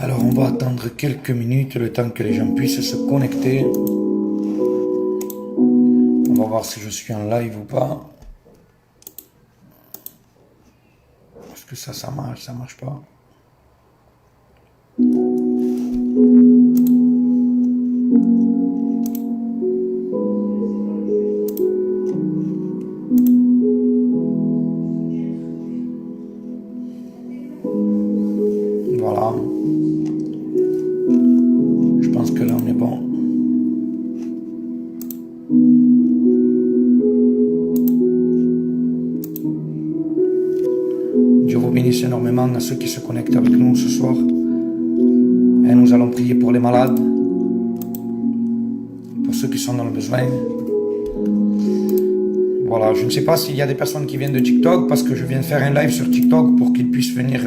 Alors on va attendre quelques minutes, le temps que les gens puissent se connecter. On va voir si je suis en live ou pas. Est-ce que ça marche pas? Voilà. Je pense que là on est bon. Dieu vous bénisse énormément à ceux qui se connectent avec nous ce soir. Et nous allons prier pour les malades, pour ceux qui sont dans le besoin. Voilà, je ne sais pas s'il y a des personnes qui viennent de TikTok, parce que je viens de faire un live sur TikTok pour qu'ils puissent venir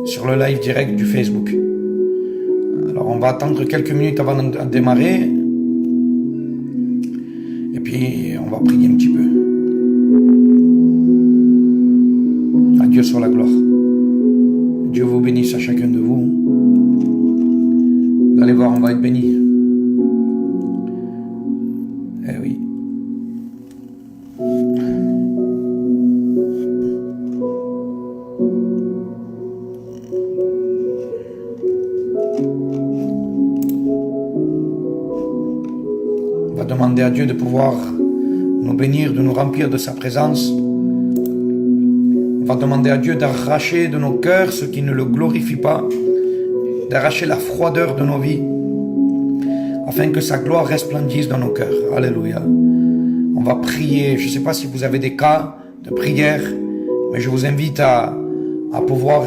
sur le live direct du Facebook. Alors on va attendre quelques minutes avant de démarrer. Et puis on va prier un petit peu. À Dieu soit la gloire. Dieu vous bénisse à chacun de vous. Vous allez voir, on va être bénis. Eh oui. On va demander à Dieu de pouvoir nous bénir, de nous remplir de sa présence. On va demander à Dieu d'arracher de nos cœurs ce qui ne le glorifie pas, d'arracher la froideur de nos vies, afin que sa gloire resplendisse dans nos cœurs. Alléluia. On va prier. Je ne sais pas si vous avez des cas de prière, mais je vous invite à pouvoir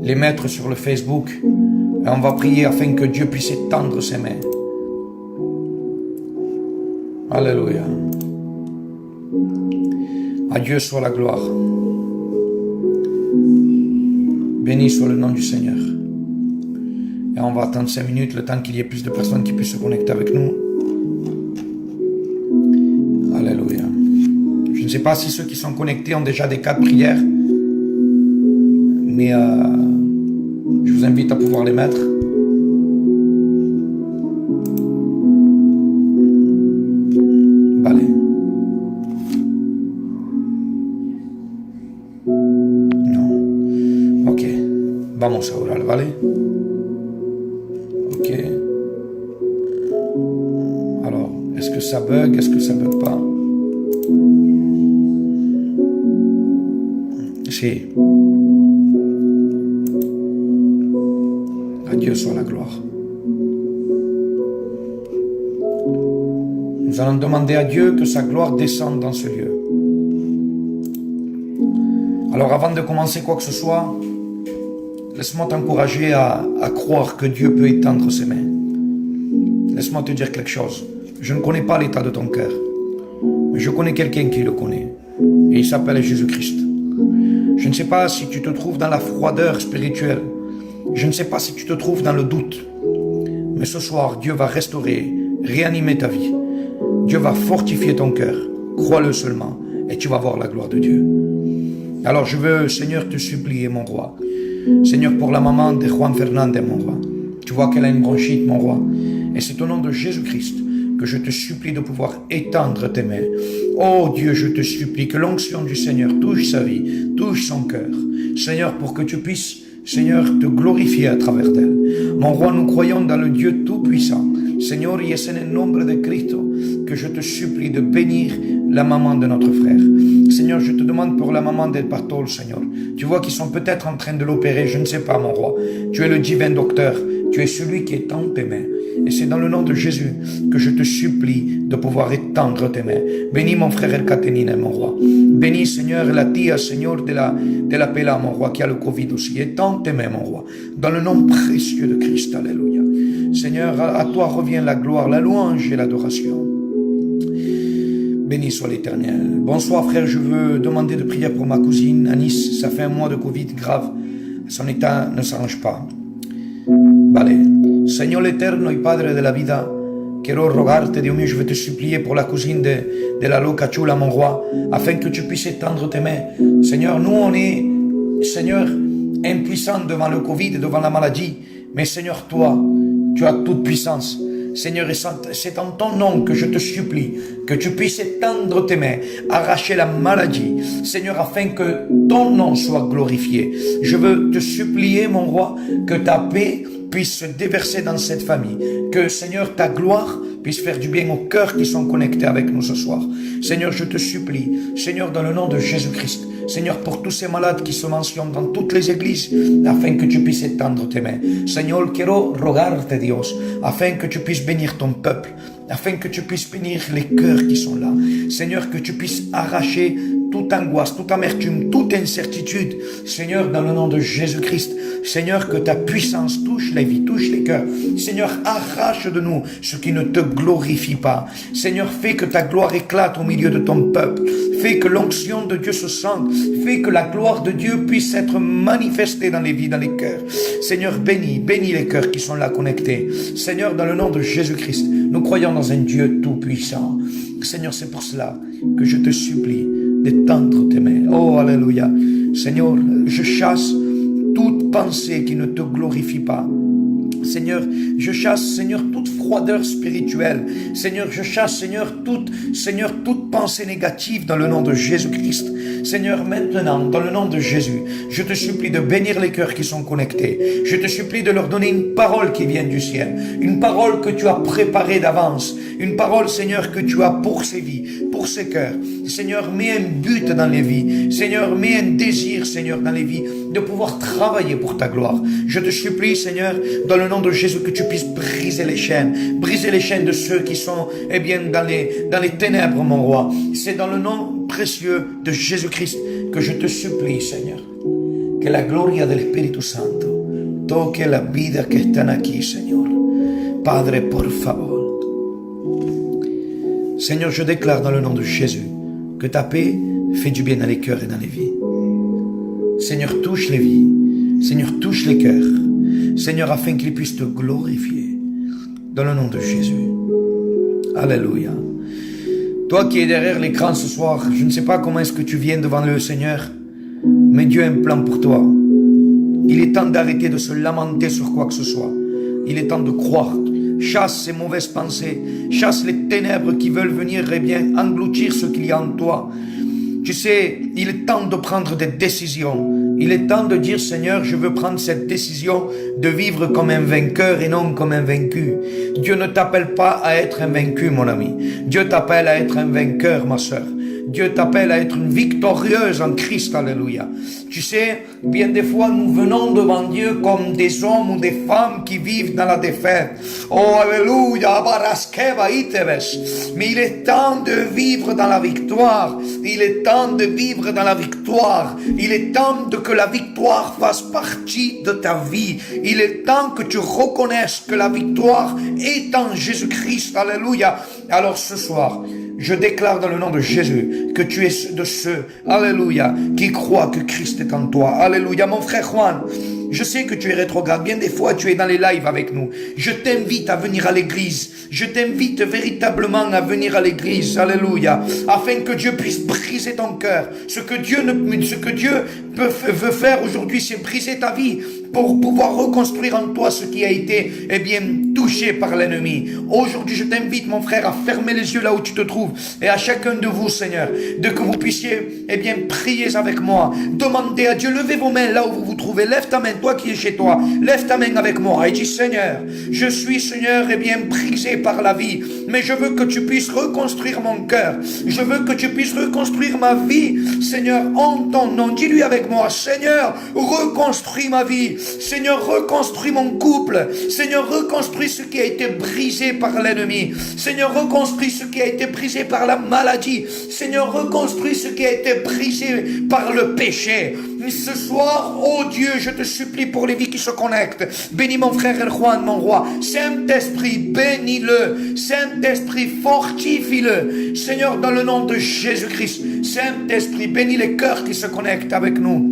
les mettre sur le Facebook. Et on va prier afin que Dieu puisse étendre ses mains. Alléluia. À Dieu soit la gloire. Béni soit le nom du Seigneur. Et on va attendre 5 minutes, le temps qu'il y ait plus de personnes qui puissent se connecter avec nous. Alléluia. Je ne sais pas si ceux qui sont connectés ont déjà des cas de prière, mais je vous invite à pouvoir les mettre. Vale. No. Ok. Vamos a orar, ¿vale? Ok. Alors, est-ce que ça bug? Est-ce que ça bug pas? Si. À Dieu soit la gloire. Nous allons demander à Dieu que sa gloire descende dans ce lieu. Alors avant de commencer quoi que ce soit, laisse-moi t'encourager à croire que Dieu peut étendre ses mains. Laisse-moi te dire quelque chose. Je ne connais pas l'état de ton cœur, mais je connais quelqu'un qui le connaît. Et il s'appelle Jésus-Christ. Je ne sais pas si tu te trouves dans la froideur spirituelle. Je ne sais pas si tu te trouves dans le doute. Mais ce soir, Dieu va restaurer, réanimer ta vie. Dieu va fortifier ton cœur. Crois-le seulement et tu vas voir la gloire de Dieu. Alors je veux, Seigneur, te supplier, mon roi. Seigneur, pour la maman de Juan Fernandez, mon roi. Tu vois qu'elle a une bronchite, mon roi. Et c'est au nom de Jésus-Christ que je te supplie de pouvoir étendre tes mains. Oh Dieu, je te supplie que l'onction du Seigneur touche sa vie, touche son cœur. Seigneur, pour que tu puisses, Seigneur, te glorifier à travers d'elle. Mon roi, nous croyons dans le Dieu Tout-Puissant. Seigneur, y es en el nombre de Cristo que je te supplie de bénir la maman de notre frère. Seigneur, je te demande pour la maman d'El Partol, Seigneur. Tu vois qu'ils sont peut-être en train de l'opérer, je ne sais pas, mon roi. Tu es le divin docteur. Tu es celui qui étend tes mains. Et c'est dans le nom de Jésus que je te supplie de pouvoir étendre tes mains. Bénis mon frère El Catenine, mon roi. Bénis, Seigneur, la tia, Seigneur, de la Pela, mon roi, qui a le Covid aussi. Étends tes mains, mon roi. Dans le nom précieux de Christ. Alléluia. Seigneur, à toi revient la gloire, la louange et l'adoration. Béni soit l'Éternel. Bonsoir frère, je veux demander de prier pour ma cousine à Nice. Ça fait un mois de Covid grave. Son état ne s'arrange pas. Vale. Señor eterno y Padre de la vida, quiero rogarte, Dios mío, je vais te supplier pour la cousine de la Loca Chula, mon roi, afin que tu puisses étendre tes mains. Seigneur, nous on est, Seigneur, impuissants devant le Covid, devant la maladie, mais Seigneur, toi, tu as toute puissance. Seigneur, c'est en ton nom que je te supplie que tu puisses étendre tes mains, arracher la maladie, Seigneur, afin que ton nom soit glorifié. Je veux te supplier, mon roi, que ta paix puisse se déverser dans cette famille, que, Seigneur, ta gloire puisse faire du bien aux cœurs qui sont connectés avec nous ce soir. Seigneur, je te supplie, Seigneur, dans le nom de Jésus-Christ, Seigneur, pour tous ces malades qui se mentionnent dans toutes les églises, afin que tu puisses étendre tes mains. Seigneur, quiero rogarte, Dios, afin que tu puisses bénir ton peuple, afin que tu puisses bénir les cœurs qui sont là. Seigneur, que tu puisses arracher toute angoisse, toute amertume, toute incertitude. Seigneur, dans le nom de Jésus-Christ, Seigneur, que ta puissance touche les vies, touche les cœurs. Seigneur, arrache de nous ce qui ne te glorifie pas. Seigneur, fais que ta gloire éclate au milieu de ton peuple. Fais que l'onction de Dieu se sente. Fais que la gloire de Dieu puisse être manifestée dans les vies, dans les cœurs. Seigneur, bénis les cœurs qui sont là connectés. Seigneur, dans le nom de Jésus-Christ, nous croyons dans un Dieu tout-puissant. Seigneur, c'est pour cela que je te supplie d'étendre tes mains. Oh, alléluia. Seigneur, je chasse toute pensée qui ne te glorifie pas. Seigneur, je chasse, Seigneur, toute froideur spirituelle. Seigneur, je chasse, Seigneur, toute pensée négative dans le nom de Jésus-Christ. Seigneur, maintenant, dans le nom de Jésus, je te supplie de bénir les cœurs qui sont connectés. Je te supplie de leur donner une parole qui vient du ciel. Une parole que tu as préparée d'avance. Une parole, Seigneur, que tu as pour ces vies, pour ces cœurs. Seigneur, mets un but dans les vies. Seigneur, mets un désir, Seigneur, dans les vies, de pouvoir travailler pour ta gloire. Je te supplie, Seigneur, dans le nom de Jésus, que tu puisses briser les chaînes de ceux qui sont, dans les ténèbres, mon roi. C'est dans le nom précieux de Jésus-Christ que je te supplie, Seigneur, que la gloria del Espíritu Santo toque la vida que están aquí, Señor. Padre, por favor. Seigneur, je déclare dans le nom de Jésus que ta paix fait du bien dans les cœurs et dans les vies. Seigneur, touche les vies. Seigneur, touche les cœurs. Seigneur, afin qu'ils puissent te glorifier. Dans le nom de Jésus. Alléluia. Toi qui es derrière l'écran ce soir, je ne sais pas comment est-ce que tu viens devant le Seigneur, mais Dieu a un plan pour toi. Il est temps d'arrêter de se lamenter sur quoi que ce soit. Il est temps de croire. Chasse ces mauvaises pensées. Chasse les ténèbres qui veulent venir engloutir ce qu'il y a en toi. Tu sais, il est temps de prendre des décisions. Il est temps de dire, Seigneur, je veux prendre cette décision de vivre comme un vainqueur et non comme un vaincu. Dieu ne t'appelle pas à être un vaincu, mon ami. Dieu t'appelle à être un vainqueur, ma sœur. Dieu t'appelle à être une victorieuse en Christ, alléluia. Tu sais, bien des fois, nous venons devant Dieu comme des hommes ou des femmes qui vivent dans la défaite. Oh, alléluia, mais il est temps de vivre dans la victoire. Il est temps de vivre dans la victoire. Il est temps que la victoire fasse partie de ta vie. Il est temps que tu reconnaisses que la victoire est en Jésus-Christ, alléluia. Alors ce soir, je déclare dans le nom de Jésus que tu es de ceux, alléluia, qui croient que Christ est en toi. Alléluia. Mon frère Juan, je sais que tu es rétrograde. Bien des fois, tu es dans les lives avec nous. Je t'invite à venir à l'église. Je t'invite véritablement à venir à l'église. Alléluia. Afin que Dieu puisse briser ton cœur. Ce que Dieu veut faire aujourd'hui, c'est briser ta vie pour pouvoir reconstruire en toi ce qui a été, touché par l'ennemi. Aujourd'hui, je t'invite, mon frère, à fermer les yeux là où tu te trouves. Et à chacun de vous, Seigneur, de que vous puissiez, prier avec moi. Demandez à Dieu, levez vos mains là où vous vous trouvez. Lève ta main, toi qui es chez toi, lève ta main avec moi et dis Seigneur, je suis Seigneur et bien brisé par la vie, mais je veux que tu puisses reconstruire mon cœur, je veux que tu puisses reconstruire ma vie, Seigneur, en ton nom. Dis-lui avec moi, Seigneur, reconstruis ma vie, Seigneur, reconstruis mon couple, Seigneur, reconstruis ce qui a été brisé par l'ennemi, Seigneur, reconstruis ce qui a été brisé par la maladie, Seigneur, reconstruis ce qui a été brisé par le péché. Ce soir, oh Dieu, je te supplie pour les vies qui se connectent. Bénis mon frère El Juan, mon roi. Saint-Esprit, bénis-le. Saint-Esprit, fortifie-le. Seigneur, dans le nom de Jésus-Christ. Saint-Esprit, bénis les cœurs qui se connectent avec nous.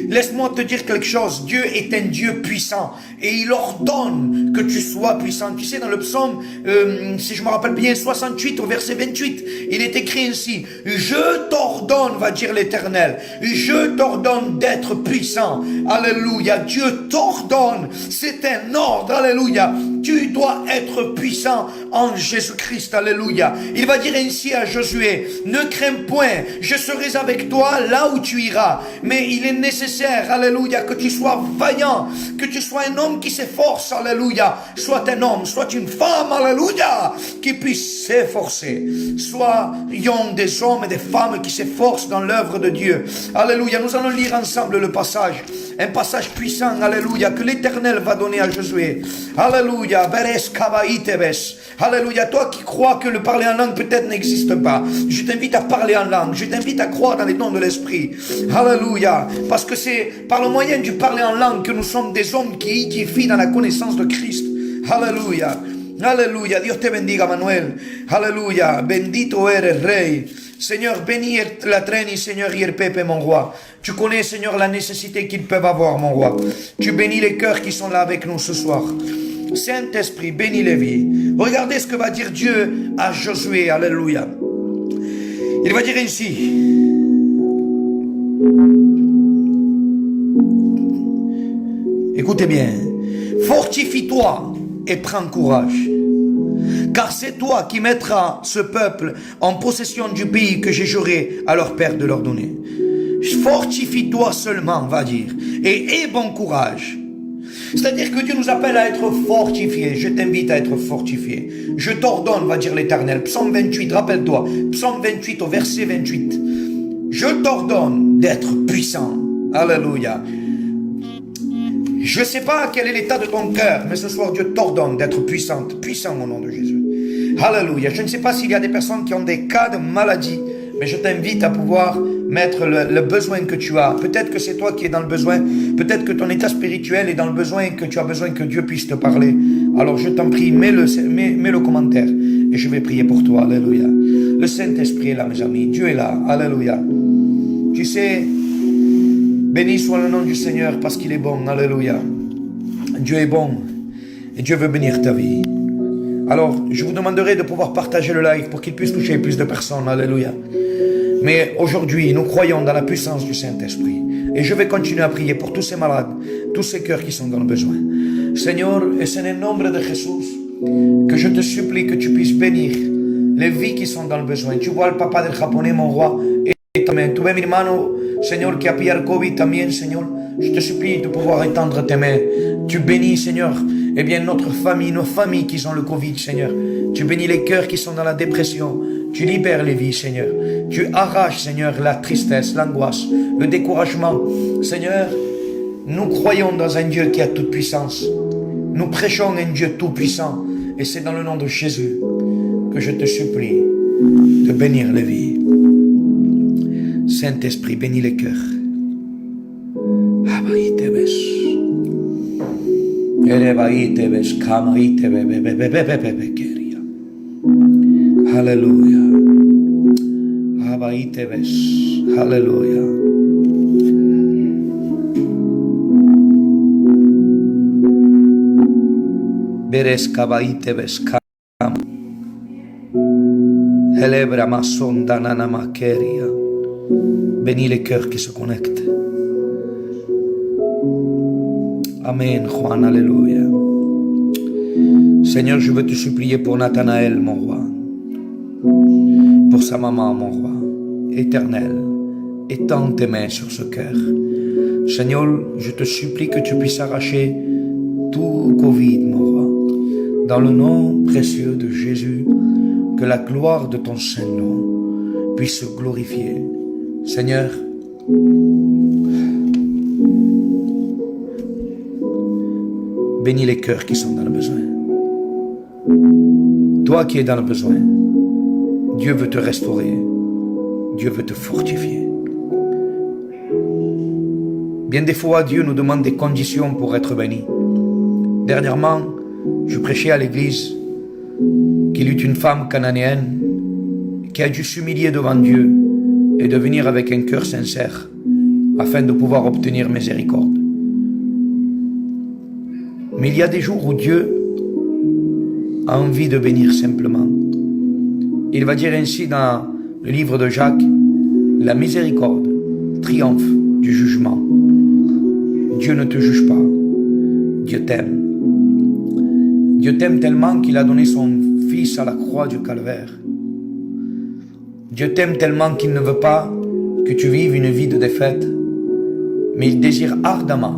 Laisse-moi te dire quelque chose. Dieu est un Dieu puissant et il ordonne que tu sois puissant. Tu sais, dans le psaume, si je me rappelle bien, 68 au verset 28, il est écrit ainsi: je t'ordonne, va dire l'Éternel, je t'ordonne d'être puissant. Alléluia. Dieu t'ordonne. C'est un ordre. Alléluia. Tu dois être puissant en Jésus-Christ. Alléluia. Il va dire ainsi à Josué: ne crains point, je serai avec toi là où tu iras. Mais il est nécessaire, alléluia, que tu sois vaillant, que tu sois un homme qui s'efforce, alléluia. Soit un homme, soit une femme, alléluia, qui puisse s'efforcer. Soyons des hommes et des femmes qui s'efforcent dans l'œuvre de Dieu. Alléluia. Nous allons lire ensemble le passage. Un passage puissant, alléluia, que l'Éternel va donner à Josué. Alléluia. Alléluia. Toi qui crois que le parler en langue peut-être n'existe pas, je t'invite à parler en langue. Je t'invite à croire dans les dons de l'Esprit. Alléluia. Parce que c'est par le moyen du parler en langue que nous sommes des hommes qui édifient dans la connaissance de Christ. Alléluia. Alléluia. Dios te bendiga, Manuel. Alléluia. Bendito eres, Rey. Seigneur, bénis la traîne, Seigneur, et Pepe, mon roi. Tu connais, Seigneur, la nécessité qu'ils peuvent avoir, mon roi. Tu bénis les cœurs qui sont là avec nous ce soir. Saint-Esprit, bénis les vies. Regardez ce que va dire Dieu à Josué. Alléluia. Il va dire ainsi: écoutez bien, fortifie-toi et prends courage, car c'est toi qui mettras ce peuple en possession du pays que j'ai juré à leur père de leur donner. Fortifie-toi seulement, va dire, et aie bon courage. C'est-à-dire que Dieu nous appelle à être fortifiés. Je t'invite à être fortifié. Je t'ordonne, va dire l'Éternel. Psaume 28, rappelle-toi. Psaume 28 au verset 28. Je t'ordonne d'être puissant. Alléluia. Je ne sais pas quel est l'état de ton cœur, mais ce soir Dieu t'ordonne d'être puissante. Puissant au nom de Jésus. Alléluia. Je ne sais pas s'il y a des personnes qui ont des cas de maladie, mais je t'invite à pouvoir mettre le besoin que tu as. Peut-être que c'est toi qui es dans le besoin. Peut-être que ton état spirituel est dans le besoin et que tu as besoin que Dieu puisse te parler. Alors je t'en prie, mets le commentaire et je vais prier pour toi. Alléluia. Le Saint-Esprit est là, mes amis. Dieu est là. Alléluia. Tu sais, béni soit le nom du Seigneur parce qu'il est bon. Alléluia. Dieu est bon et Dieu veut bénir ta vie. Alors, je vous demanderai de pouvoir partager le live pour qu'il puisse toucher plus de personnes. Alléluia. Mais aujourd'hui, nous croyons dans la puissance du Saint-Esprit. Et je vais continuer à prier pour tous ces malades, tous ces cœurs qui sont dans le besoin. Seigneur, et c'est en nombre de Jésus que je te supplie que tu puisses bénir les vies qui sont dans le besoin. Tu vois le papa del japonais, mon roi, et también. Tu vois mi hermano, Seigneur, qui a pillé le Covid también, Seigneur. Je te supplie de pouvoir étendre tes mains. Tu bénis, Seigneur, eh bien notre famille, nos familles qui ont le Covid, Seigneur. Tu bénis les cœurs qui sont dans la dépression. Tu libères les vies, Seigneur. Tu arraches, Seigneur, la tristesse, l'angoisse, le découragement. Seigneur, nous croyons dans un Dieu qui a toute puissance. Nous prêchons un Dieu tout puissant. Et c'est dans le nom de Jésus que je te supplie de bénir les vies. Saint-Esprit, bénis les cœurs. Alléluia. Alléluia. Beres kabaite beskam. Helebra masonda nana makeria. Bénis les cœurs qui se connectent. Amen, Juan, alléluia. Seigneur, je veux te supplier pour Nathanaël, mon roi. Pour sa maman, mon roi. Éternel, étends tes mains sur ce cœur. Seigneur, je te supplie que tu puisses arracher tout Covid, mon roi. Dans le nom précieux de Jésus, que la gloire de ton Saint-Nom puisse se glorifier. Seigneur, bénis les cœurs qui sont dans le besoin. Toi qui es dans le besoin, Dieu veut te restaurer. Dieu veut te fortifier. Bien des fois, Dieu nous demande des conditions pour être béni. Dernièrement, je prêchais à l'église qu'il y eut une femme cananéenne qui a dû s'humilier devant Dieu et de venir avec un cœur sincère afin de pouvoir obtenir miséricorde. Mais il y a des jours où Dieu a envie de bénir simplement. Il va dire ainsi dans le livre de Jacques, la miséricorde triomphe du jugement. Dieu ne te juge pas, Dieu t'aime. Dieu t'aime tellement qu'il a donné son Fils à la croix du calvaire. Dieu t'aime tellement qu'il ne veut pas que tu vives une vie de défaite, mais il désire ardemment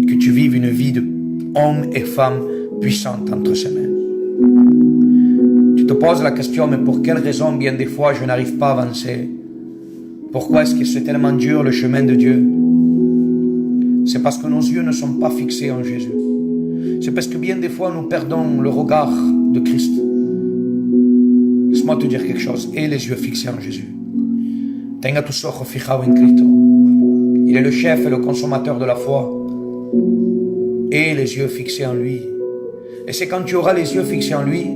que tu vives une vie d'homme et femme puissante entre ses mains. Tu te poses la question, mais pour quelle raison bien des fois je n'arrive pas à avancer? Pourquoi est-ce que c'est tellement dur le chemin de Dieu? C'est parce que nos yeux ne sont pas fixés en Jésus. C'est parce que bien des fois nous perdons le regard de Christ. Laisse-moi te dire quelque chose. Aie les yeux fixés en Jésus. Tenga tus ojos fijados en Cristo. Il est le chef et le consommateur de la foi. Aie les yeux fixés en lui. Et c'est quand tu auras les yeux fixés en lui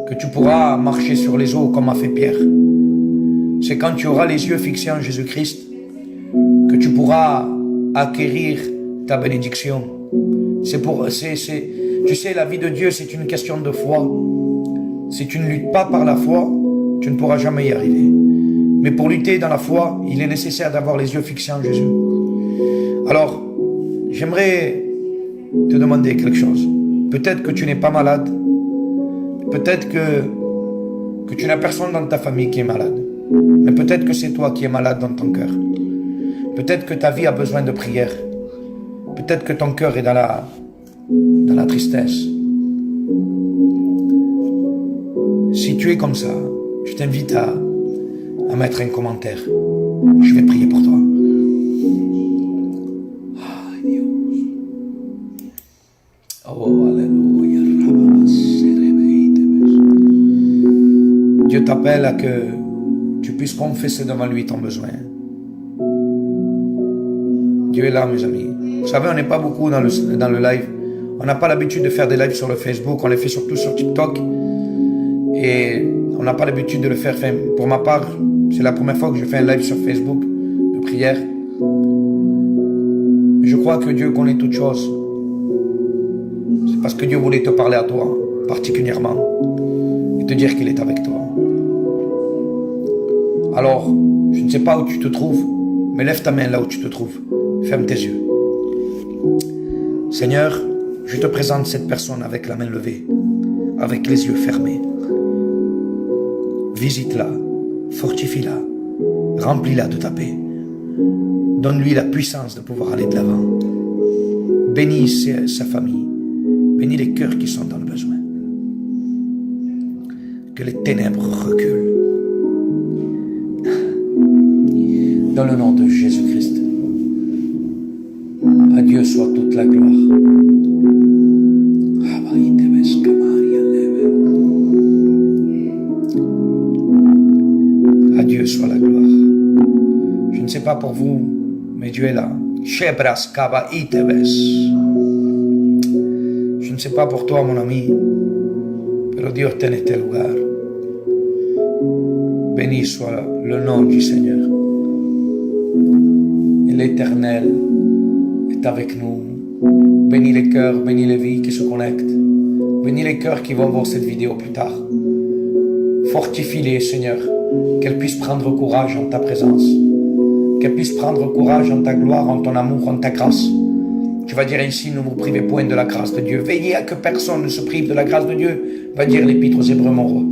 que tu pourras marcher sur les eaux comme a fait Pierre. C'est quand tu auras les yeux fixés en Jésus-Christ que tu pourras acquérir ta bénédiction. Tu sais, la vie de Dieu, c'est une question de foi. Si tu ne luttes pas par la foi, tu ne pourras jamais y arriver. Mais pour lutter dans la foi, il est nécessaire d'avoir les yeux fixés en Jésus. Alors, j'aimerais te demander quelque chose. Peut-être que tu n'es pas malade. Peut-être que tu n'as personne dans ta famille qui est malade. Mais peut-être que c'est toi qui es malade dans ton cœur. Peut-être que ta vie a besoin de prière. Peut-être que ton cœur est dans la tristesse. Si tu es comme ça, je t'invite à mettre un commentaire. Je vais prier pour toi. Oh, alléluia. Dieu t'appelle à que tu puisses confesser devant lui ton besoin. Dieu est là, mes amis. Vous savez, on n'est pas beaucoup dans le live. On n'a pas l'habitude de faire des lives sur le Facebook. On les fait surtout sur TikTok. Et on n'a pas l'habitude de le faire. Enfin, pour ma part, c'est la première fois que je fais un live sur Facebook de prière. Je crois que Dieu connaît toutes choses. C'est parce que Dieu voulait te parler à toi, particulièrement. Et te dire qu'il est avec toi. Alors, je ne sais pas où tu te trouves, mais lève ta main là où tu te trouves. Ferme tes yeux. Seigneur, je te présente cette personne avec la main levée, avec les yeux fermés. Visite-la, fortifie-la, remplis-la de ta paix. Donne-lui la puissance de pouvoir aller de l'avant. Bénis sa famille, bénis les cœurs qui sont dans le besoin. Que les ténèbres reculent. Dans le nom de Jésus-Christ. À Dieu soit toute la gloire. À Dieu soit la gloire. Je ne sais pas pour vous, mais Dieu est là. Je ne sais pas pour toi, mon ami, pero Dios está en este lugar. Béni soit le nom du Seigneur. Et l'Éternel est avec nous. Bénis les cœurs, bénis les vies qui se connectent. Bénis les cœurs qui vont voir cette vidéo plus tard. Fortifie-les, Seigneur, qu'elles puissent prendre courage en ta présence. Qu'elles puissent prendre courage en ta gloire, en ton amour, en ta grâce. Tu vas dire ainsi, ne vous privez point de la grâce de Dieu. Veillez à que personne ne se prive de la grâce de Dieu, va dire l'Épître aux Hébreux, mon roi.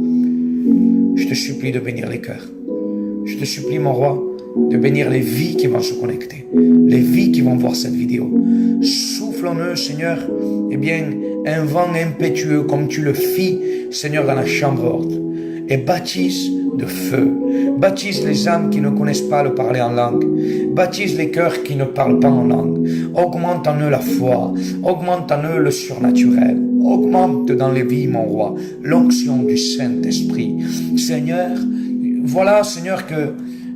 Je te supplie de bénir les cœurs. Je te supplie, mon roi, de bénir les vies qui vont se connecter, les vies qui vont voir cette vidéo. Souffle en eux, Seigneur, eh bien, un vent impétueux comme tu le fis, Seigneur, dans la chambre haute. Et baptise de feu. Baptise les âmes qui ne connaissent pas le parler en langue. Baptise les cœurs qui ne parlent pas en langue. Augmente en eux la foi. Augmente en eux le surnaturel. Augmente dans les vies, mon roi, l'onction du Saint-Esprit. Seigneur, voilà, Seigneur, que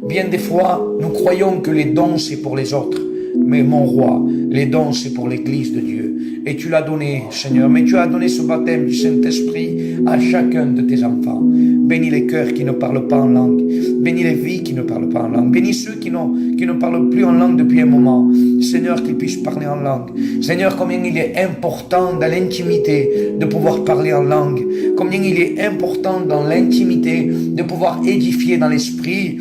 bien des fois, nous croyons que les dons, c'est pour les autres. Mais mon roi, les dons, c'est pour l'Église de Dieu. Et tu l'as donné, Seigneur. Mais tu as donné ce baptême du Saint-Esprit à chacun de tes enfants. Bénis les cœurs qui ne parlent pas en langue. Bénis les vies qui ne parlent pas en langue. Bénis ceux qui ne parlent plus en langue depuis un moment. Seigneur, qu'ils puissent parler en langue. Seigneur, combien il est important dans l'intimité de pouvoir parler en langue. Combien il est important dans l'intimité de pouvoir édifier dans l'esprit.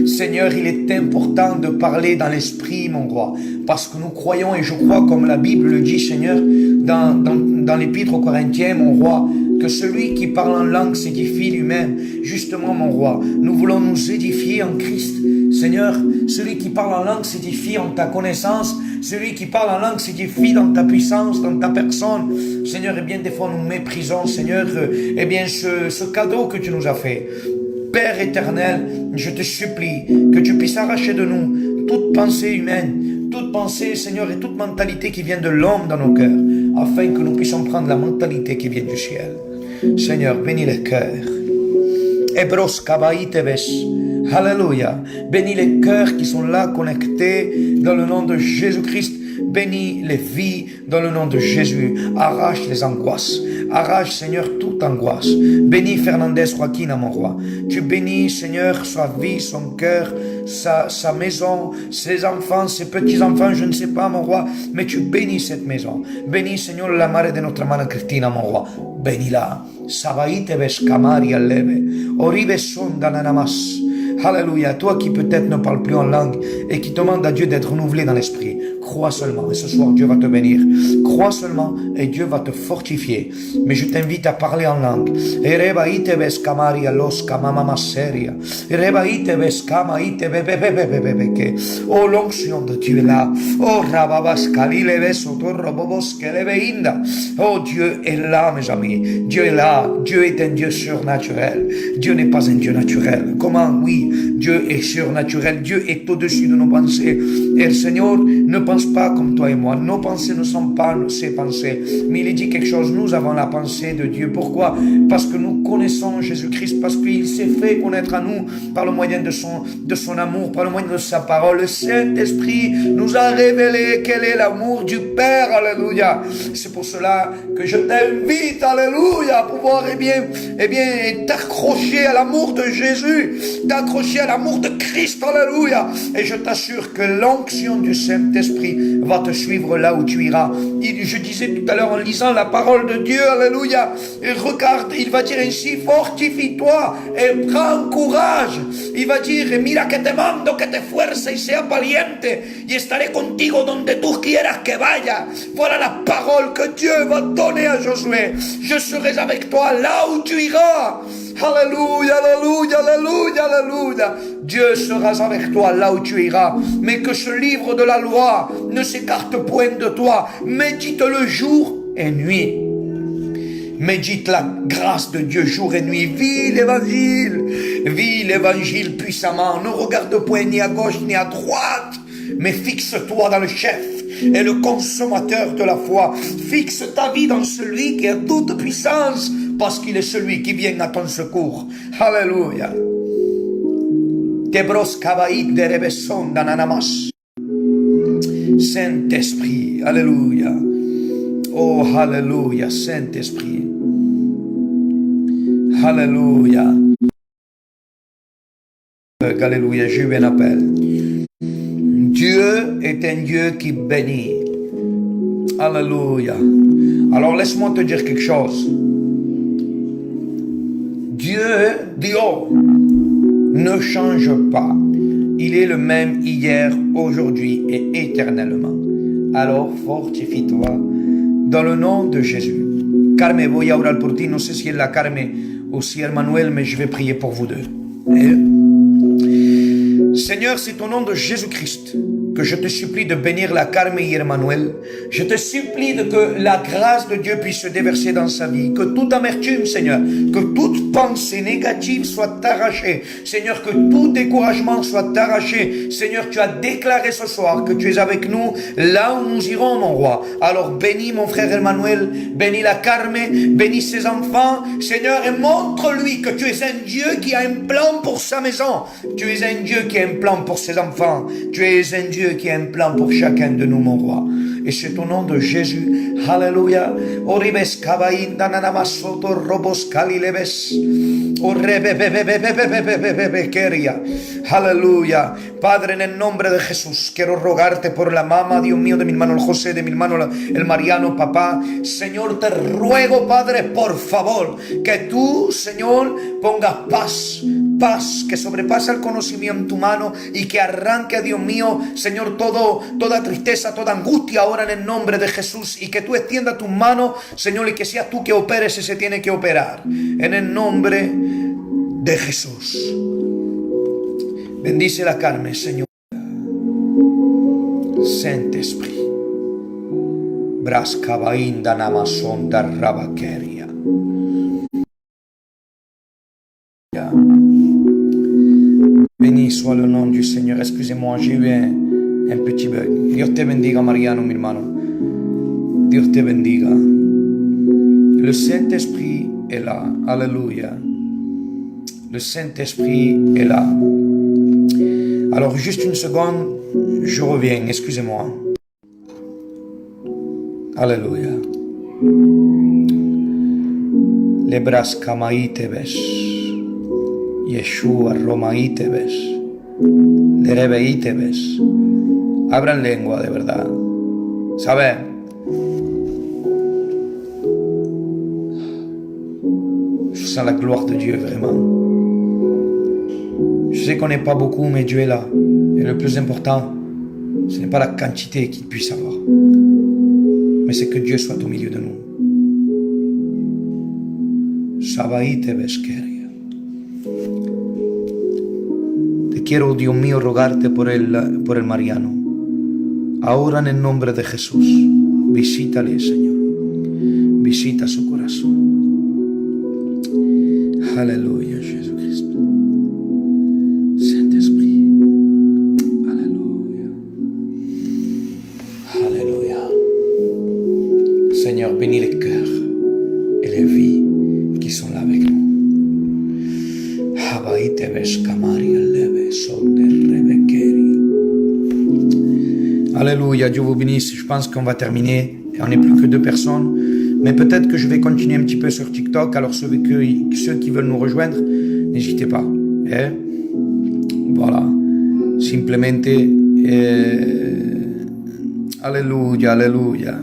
Seigneur, il est important de parler dans l'esprit, mon roi, parce que nous croyons, et je crois comme la Bible le dit, Seigneur, dans l'Épître aux Corinthiens, mon roi, que celui qui parle en langue s'édifie lui-même. Justement, mon roi, nous voulons nous édifier en Christ. Seigneur, celui qui parle en langue s'édifie en ta connaissance. Celui qui parle en langue s'édifie dans ta puissance, dans ta personne. Seigneur, et bien des fois nous méprisons, Seigneur, eh bien ce cadeau que tu nous as fait. Père éternel, je te supplie que tu puisses arracher de nous toute pensée humaine, toute pensée, Seigneur, et toute mentalité qui vient de l'homme dans nos cœurs, afin que nous puissions prendre la mentalité qui vient du ciel. Seigneur, bénis les cœurs. Ebros kabaiteves. Alléluia. Bénis les cœurs qui sont là connectés dans le nom de Jésus-Christ. Bénis les vies dans le nom de Jésus. Arrache les angoisses. Arrache, Seigneur, toute angoisse. Bénis Fernandez Joaquin, mon roi. Tu bénis, Seigneur, sa vie, son cœur, sa maison, ses enfants, ses petits-enfants, je ne sais pas, mon roi, mais tu bénis cette maison. Bénis, Seigneur, la mare de notre hermana Cristina, mon roi. Bénis-la. Sabaite ves camari alleve. Orive son dananamas. Alléluia, toi qui peut-être ne parles plus en langue et qui demande à Dieu d'être renouvelé dans l'esprit, crois seulement et ce soir Dieu va te bénir. Crois seulement et Dieu va te fortifier. Mais je t'invite à parler en langue. Oh, l'onction de Dieu est là. Oh, oh, Dieu est là, mes amis. Dieu est là. Dieu est un Dieu surnaturel. Dieu n'est pas un Dieu naturel. Comment? Oui. Dieu est surnaturel, Dieu est au-dessus de nos pensées. Et le Seigneur ne pense pas comme toi et moi. Nos pensées ne sont pas ses pensées. Mais il dit quelque chose, nous avons la pensée de Dieu. Pourquoi? Parce que nous connaissons Jésus-Christ, parce qu'il s'est fait connaître à nous par le moyen de son amour, par le moyen de sa parole. Le Saint-Esprit nous a révélé quel est l'amour du Père. Alléluia. C'est pour cela que je t'invite, alléluia, à pouvoir, eh bien, t'accrocher à l'amour de Jésus, t'accrocher à l'amour de Christ, alléluia. Et je t'assure que l'onction du Saint-Esprit va te suivre là où tu iras. Je disais tout à l'heure en lisant la parole de Dieu, alléluia, et regarde, il va dire ainsi, fortifie-toi et prends courage. Il va dire, mira que te mando, que te fuerza y sea valiente, y estaré contigo donde tú quieras que vaya. Voilà la parole que Dieu va donner à Josué. Je serai avec toi là où tu iras. Alléluia, alléluia, alléluia, alléluia. Dieu sera avec toi là où tu iras. Mais que ce livre de la loi ne s'écarte point de toi. Médite-le jour et nuit. Médite la grâce de Dieu jour et nuit. Vis l'évangile puissamment. Ne regarde point ni à gauche ni à droite, mais fixe-toi dans le chef et le consommateur de la foi. Fixe ta vie dans celui qui a toute puissance, parce qu'il est celui qui vient à ton secours. Alléluia. Saint-Esprit, alléluia. Oh, alléluia, Saint-Esprit. Alléluia. Alléluia, j'ai eu un appel. Dieu est un Dieu qui bénit. Alléluia. Alors laisse-moi te dire quelque chose. Dieu, ne change pas. Il est le même hier, aujourd'hui et éternellement. Alors fortifie-toi dans le nom de Jésus. Carme, voy a orar por ti. No sé si es la Carme aussi Emmanuel, mais je vais prier pour vous deux. Et Seigneur, c'est au nom de Jésus-Christ que je te supplie de bénir la Carme et Emmanuel. Je te supplie que la grâce de Dieu puisse se déverser dans sa vie, que toute amertume, Seigneur, que toute pensée négative soit arrachée. Seigneur, que tout découragement soit arraché. Seigneur, tu as déclaré ce soir que tu es avec nous là où nous irons, mon roi. Alors bénis mon frère Emmanuel, bénis la Carme, bénis ses enfants, Seigneur, et montre-lui que tu es un Dieu qui a un plan pour sa maison. Tu es un Dieu qui a un plan pour ses enfants. Tu es un Dieu qui a un plan pour chacun de nous, mon roi. Et c'est au nom de Jésus. Alléluia. Oribes kabainda nanamasoto robos kalilebes. Aleluya. Padre, en el nombre de Jesús, quiero rogarte por la mamá, Dios mío, de mi hermano el José, de mi hermano el Mariano, papá. Señor, te ruego, Padre, por favor, que tú, Señor, pongas paz que sobrepasa el conocimiento humano y que arranque, Dios mío, Señor, toda tristeza, toda angustia ahora en el nombre de Jesús, y que tú extiendas tus manos, Señor, y que seas tú que operes si se tiene que operar. En el nombre de Jesús. Bendice la Carme, Señor. Saint-Esprit. Brascabainda Namazon da Rabaqueria. Béni soit le nom du Seigneur. Excusez-moi, j'ai eu un petit bug. Dios te bendiga, Mariano, mi hermano. Dios te bendiga. Le Saint-Esprit est là. Alléluia. Le Saint-Esprit est là. Alors, juste une seconde, je reviens. Excusez-moi. Alléluia. Les bras kamaitebes. Yeshua romaitebes. Le rebeitebes. Abran lengua, de verdad. ¿Saben? Je sens la gloire de Dieu, vraiment. Je sais qu'on n'est pas beaucoup, mais Dieu est là. Et le plus important, ce n'est pas la quantité qu'il puisse avoir, mais c'est que Dieu soit au milieu de nous. Sabaitebes queria. Te quiero, Dios mío, rogarte por el Mariano. Ahora en el nombre de Jesús, visítale, Señor. Visita su corazón. Aleluya, Jesucristo. Saint-Esprit. Aleluya. Aleluya. Seigneur, bénis les cœurs et les vies qui sont là avec nous. Alléluia, Dieu vous bénisse. Je pense qu'on va terminer. On n'est plus que 2 personnes. Mais peut-être que je vais continuer un petit peu sur TikTok. Alors ceux qui veulent nous rejoindre, n'hésitez pas. Et voilà. Simplemente. Alléluia, alléluia.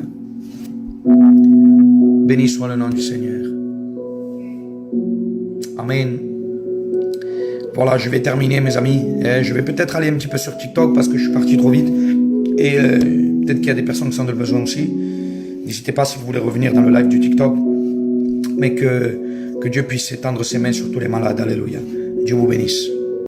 Béni soit le nom du Seigneur. Amen. Voilà, je vais terminer, mes amis. Je vais peut-être aller un petit peu sur TikTok parce que je suis parti trop vite. Et peut-être qu'il y a des personnes qui en ont besoin aussi. N'hésitez pas si vous voulez revenir dans le live du TikTok. Mais que Dieu puisse étendre ses mains sur tous les malades. Alléluia. Dieu vous bénisse.